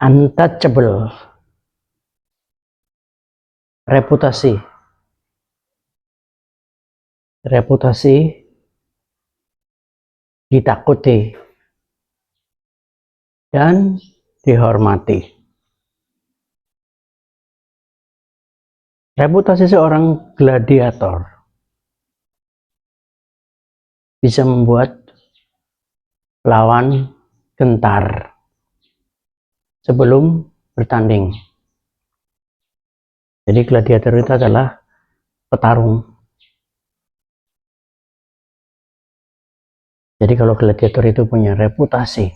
Untouchable, reputasi, ditakuti dan dihormati. Reputasi seorang gladiator bisa membuat lawan gentar sebelum bertanding. Jadi gladiator itu adalah petarung. Jadi kalau gladiator itu punya reputasi,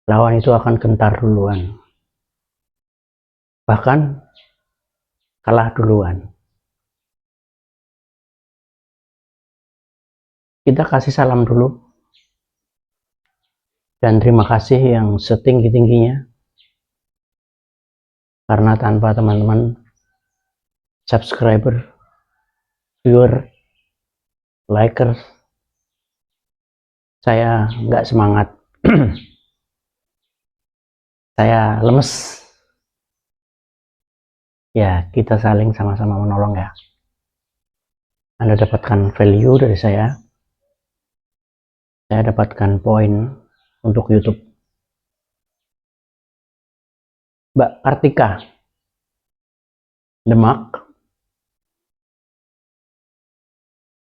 lawan itu akan gentar duluan, bahkan kalah duluan. Kita kasih salam dulu dan terima kasih yang setinggi-tingginya, karena tanpa teman-teman subscriber, viewer, likers, saya nggak semangat. Saya lemes. Ya, kita saling sama-sama menolong ya. Anda dapatkan value dari saya dapatkan poin untuk YouTube. Mbak Kartika, Demak.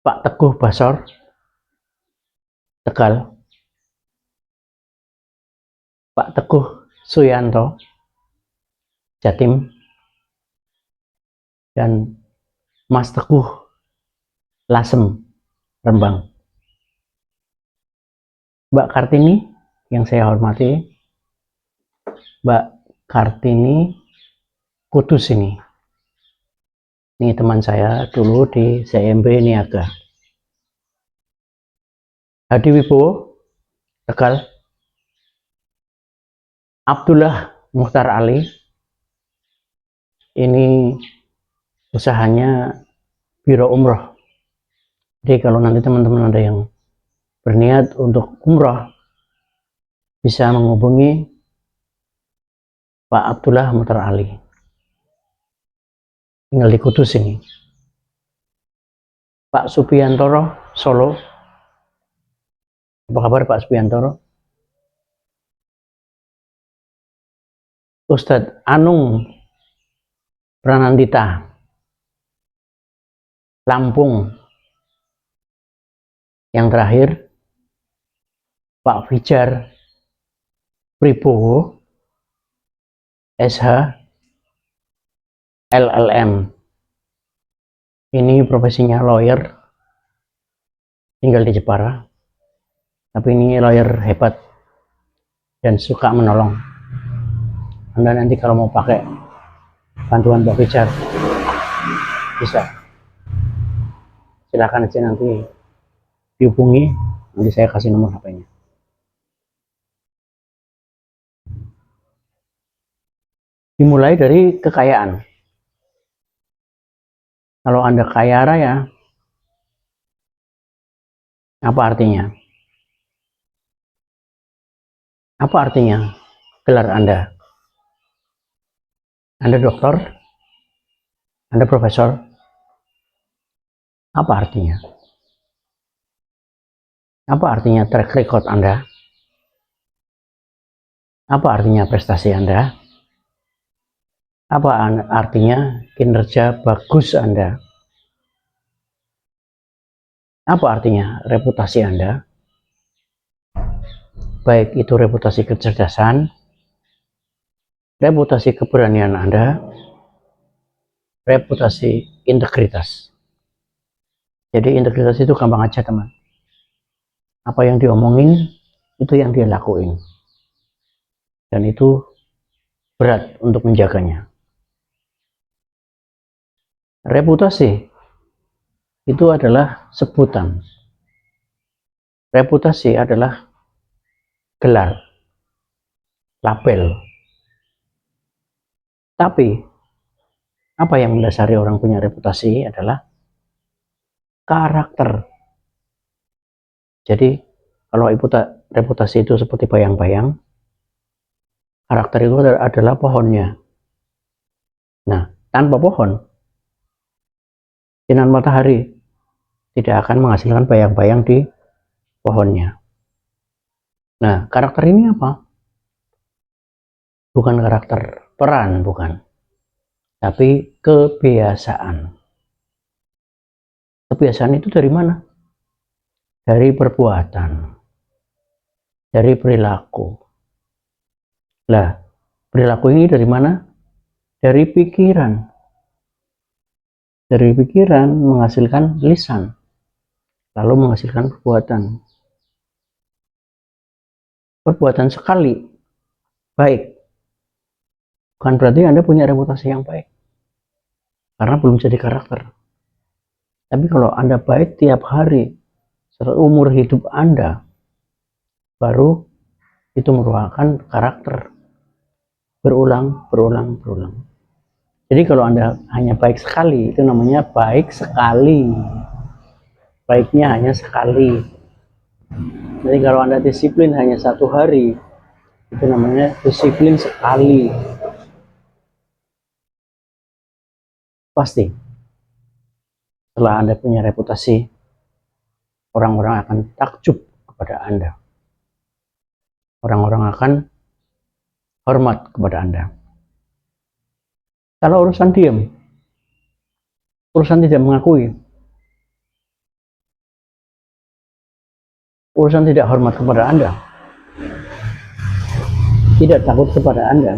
Pak Teguh Basor, Tegal. Pak Teguh Suyanto, Jatim. Dan Mas Teguh Lasem, Rembang. Mbak Kartini yang saya hormati, Mbak Kartini Kudus ini teman saya dulu di CMB Niaga. Hadi Wibowo, Tegal. Abdullah Mukhtar Ali, ini usahanya biro umroh. Jadi kalau nanti teman-teman ada yang berniat untuk umroh, bisa menghubungi Pak Abdullah Mukhtar Ali, tinggal di Kudus ini. Pak Supiantoro, Solo. Apa kabar Pak Supiantoro? Ustadz Anung Pranandita, Lampung. Yang terakhir Pak Fijar Pribowo, SH, LLM. Ini profesinya lawyer, tinggal di Jepara, tapi ini lawyer hebat dan suka menolong. Anda nanti kalau mau pakai bantuan Pak Fijar, bisa, silakan aja nanti dihubungi, nanti saya kasih nomor HP-nya. Dimulai dari kekayaan. Kalau Anda kaya raya, apa artinya? Apa artinya gelar Anda? Anda dokter? Anda profesor? Apa artinya? Apa artinya track record Anda? Apa artinya prestasi Anda? Apa artinya kinerja bagus Anda? Apa artinya reputasi Anda? Baik itu reputasi kecerdasan, reputasi keberanian Anda, reputasi integritas. Jadi integritas itu gampang aja teman. Apa yang diomongin, itu yang dia lakuin. Dan itu berat untuk menjaganya. Reputasi itu adalah sebutan. Reputasi adalah gelar, label. Tapi apa yang mendasari orang punya reputasi adalah karakter. Jadi kalau reputasi itu seperti bayang-bayang, karakter itu adalah pohonnya. Nah, tanpa pohon, sinar matahari tidak akan menghasilkan bayang-bayang di pohonnya. Nah, karakter ini apa? Bukan karakter peran, bukan. Tapi kebiasaan. Kebiasaan itu dari mana? Dari perbuatan, dari perilaku. Lah, perilaku ini dari mana? Dari pikiran. Dari pikiran menghasilkan lisan, lalu menghasilkan perbuatan. Perbuatan sekali baik, bukan berarti Anda punya reputasi yang baik, karena belum jadi karakter. Tapi kalau Anda baik tiap hari, seumur hidup Anda, baru itu merupakan karakter. Berulang, berulang, berulang. Jadi kalau Anda hanya baik sekali, itu namanya baik sekali. Baiknya hanya sekali. Jadi kalau Anda disiplin hanya 1 hari, itu namanya disiplin sekali. Pasti setelah Anda punya reputasi, orang-orang akan takjub kepada Anda. Orang-orang akan hormat kepada Anda. Kalau urusan diam, urusan tidak mengakui, urusan tidak hormat kepada Anda, tidak takut kepada Anda,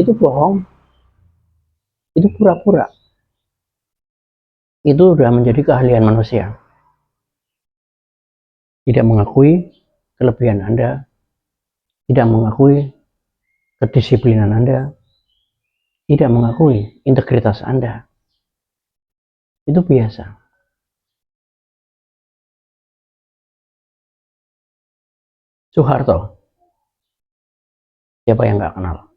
itu bohong, itu pura-pura. Itu sudah menjadi keahlian manusia. Tidak mengakui kelebihan Anda, tidak mengakui kedisiplinan Anda, tidak mengakui integritas Anda. Itu biasa. Soeharto, siapa yang nggak kenal?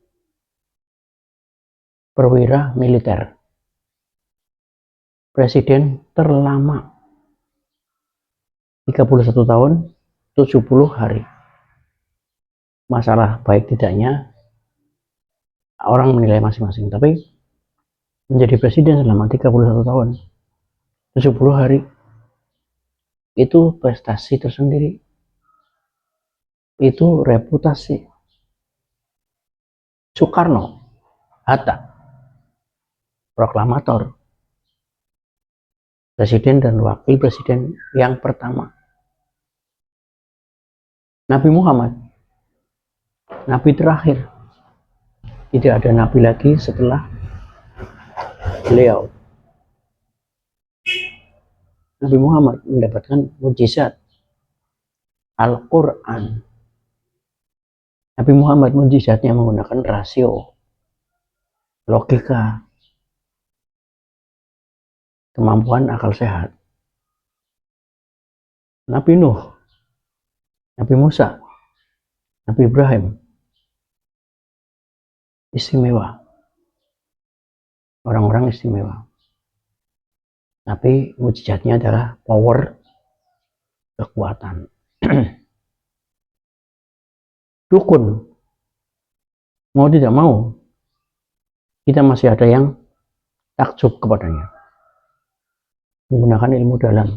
Perwira militer, presiden terlama, 31 tahun, 70 hari. Masalah baik tidaknya, orang menilai masing-masing. Tapi menjadi presiden selama 31 tahun, 70 hari, itu prestasi tersendiri. Itu reputasi. Soekarno, Hatta, proklamator, presiden dan wakil presiden yang pertama. Nabi Muhammad, nabi terakhir. Tidak ada nabi lagi setelah beliau. Nabi Muhammad mendapatkan mujizat Al-Quran. Nabi Muhammad mujizatnya menggunakan rasio, logika, kemampuan akal sehat. Nabi Nuh, Nabi Musa, Nabi Ibrahim, istimewa. Orang-orang istimewa. Tapi mujizatnya adalah power, kekuatan. Dukun, mau tidak mau, kita masih ada yang takjub kepadanya. Menggunakan ilmu dalam,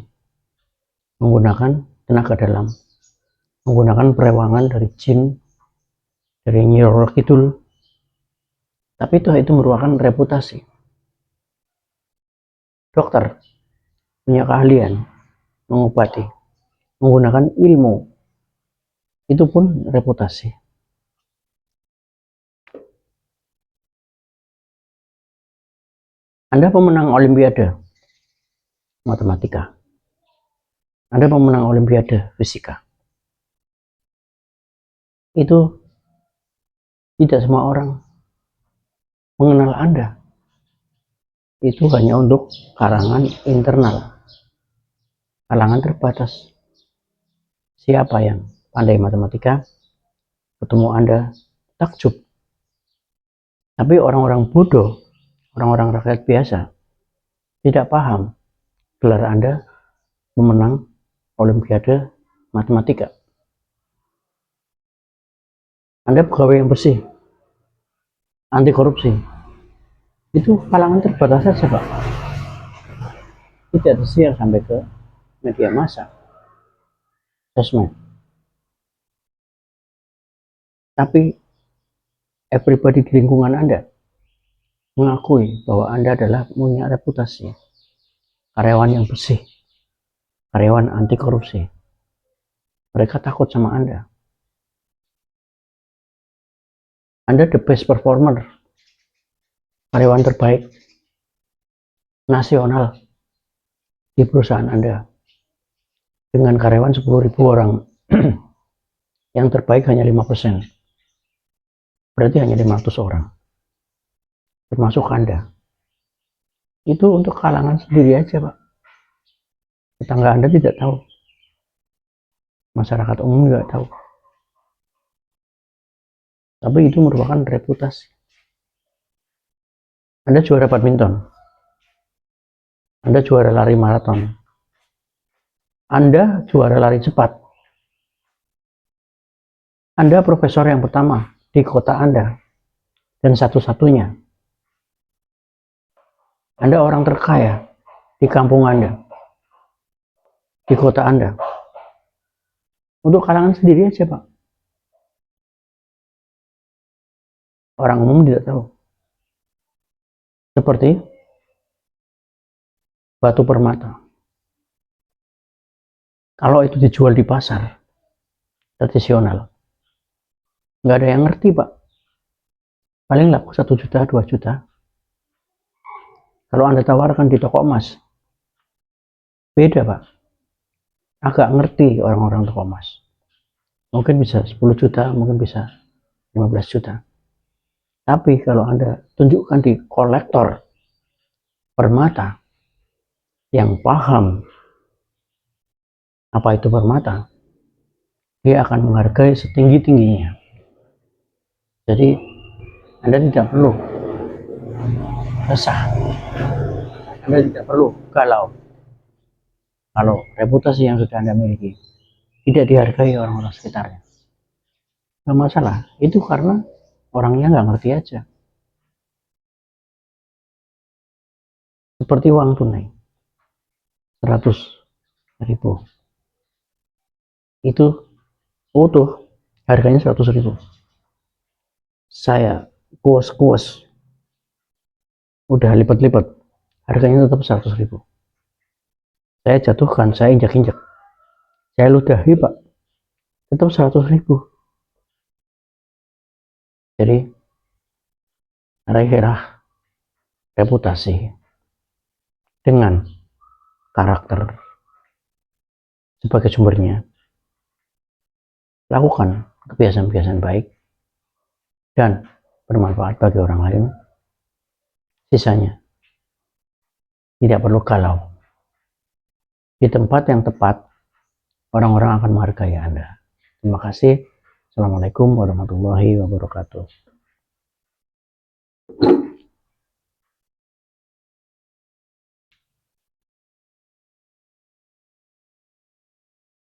menggunakan tenaga dalam, menggunakan perewangan dari jin, dari Nyi Roro Kidul. Tapi itu merupakan reputasi. Dokter punya keahlian mengobati, menggunakan ilmu, itu pun reputasi. Anda pemenang Olimpiade matematika, Anda pemenang Olimpiade fisika. Itu tidak semua orang mengenal Anda. Itu hanya untuk kalangan internal, kalangan terbatas. Siapa yang pandai matematika, ketemu Anda, takjub. Tapi orang-orang bodoh, orang-orang rakyat biasa, tidak paham gelar Anda memenang Olimpiade Matematika. Anda pegawai yang bersih, anti korupsi, itu kalangan terbatas saja Pak, tidak tersiar sampai ke media massa, sosmed. Tapi everybody di lingkungan Anda mengakui bahwa Anda adalah punya reputasi karyawan yang bersih, karyawan anti korupsi. Mereka takut sama Anda. Anda the best performer, karyawan terbaik nasional di perusahaan Anda. Dengan karyawan 10.000 orang, yang terbaik hanya 5%. Berarti hanya 500 orang. Termasuk Anda. Itu untuk kalangan sendiri aja Pak. Tetangga Anda tidak tahu. Masyarakat umum tidak tahu. Tapi itu merupakan reputasi. Anda juara badminton. Anda juara lari maraton. Anda juara lari cepat. Anda profesor yang pertama di kota Anda. Dan satu-satunya. Anda orang terkaya di kampung Anda. Di kota Anda. Untuk kalangan sendiri aja Pak. Orang umum tidak tahu. Seperti batu permata. Kalau itu dijual di pasar tradisional, nggak ada yang ngerti Pak. Paling laku 1 juta, 2 juta. Kalau Anda tawarkan di toko emas, beda Pak. Agak ngerti orang-orang toko emas. Mungkin bisa 10 juta, mungkin bisa 15 juta. Tapi kalau Anda tunjukkan di kolektor permata yang paham apa itu permata, dia akan menghargai setinggi-tingginya. Jadi Anda tidak perlu resah, Anda tidak perlu galau kalau reputasi yang sudah Anda miliki tidak dihargai orang-orang sekitarnya. Nggak masalah, itu karena orangnya nggak ngerti aja. Seperti uang tunai 100.000 itu utuh, harganya 100.000. Saya kuas-kuas udah lipat-lipat, harganya tetap 100.000. Saya jatuhkan, saya injak-injak, saya ludahi Pak, tetap 100.000. Jadi raihlah reputasi dengan karakter sebagai sumbernya. Lakukan kebiasaan-kebiasaan baik dan bermanfaat bagi orang lain. Sisanya tidak perlu galau. Di tempat yang tepat, orang-orang akan menghargai Anda. Terima kasih. Assalamualaikum warahmatullahi wabarakatuh.